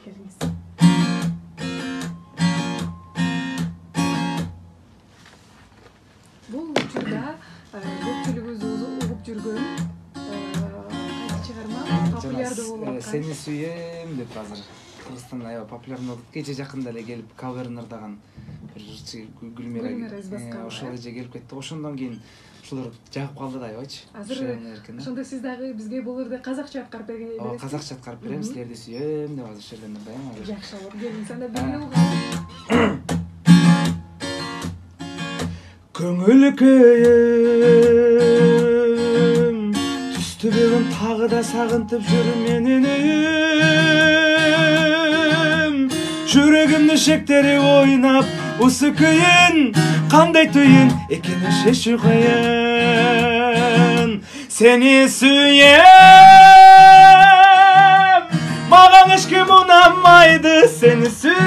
келиңиз. Бул учурда көпчүлүгүбүз угуп жүргөн кайсы чыгарма популярдуу болуп аткан Сени сүйем деп азыр Кыргызстанда аябай популярдуу болуп кече жакында эле келип каверин ырдаган бир жырчы Гүлмира ошол эже келип кетти. Ошондон кийин ушулар жагып калды да аябайчы. Азыр ошондо сиз дагы бизге бул ырды казакча аткарып бересизби? Ооба, казакча аткарып берем. Силерди сүйем деп азыр ошол жерден ырдайм азыр. Жакшы болот. Келиңиз анда бирге угалы. Көңүл күйүм түстү бүгүн тагы да сагынтып жүр менин үйүм. Жүрөгүмдү шектери ойнап усы күйүн кандай түйүн экени шешу кыйын. Сени сүйем, мага эч ким унамайды. Сени сүйем,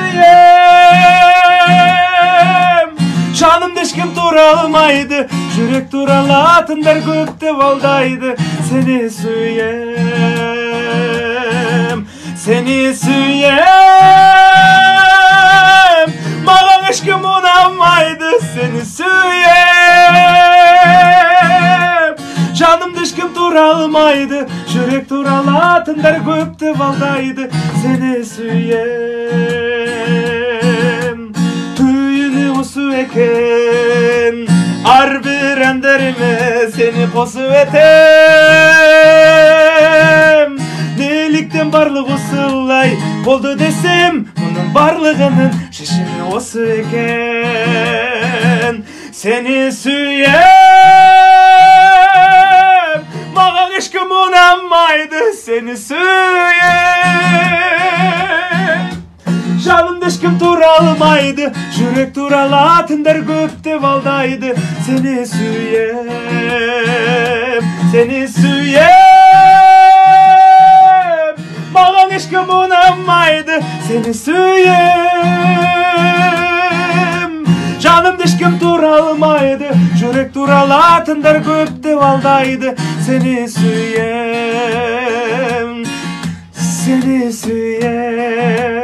жанымды эч ким тура алмайды. Жүрөк туралатындар көп деп алдайды. Сени сүйем, сени сүйем, мага эч ким унамайды. Сени сүйем, жанымды эч ким тура алмайды. Жүрөк туралатындар көп деп алдайды. Сени сүйем, түйүнү усу экен, ар бир әндериме сени косуп этем. Неликтен барлык усулай болду десем, мунун барлыгынын шешими осу экен. Сени сүйем, мага эч ким унамайды. Сени сүйем, жанымды эч ким тура алмайды. Жүрөк туралатындар көп деп алдайды. Сени сүйем, сени сүйем, мага эч ким унамайды. Сени сүйем, жанымды эч ким тура алмайды. Жүрөк туралатындар көп деп алдайды. Сени сүйем, сени сүйем.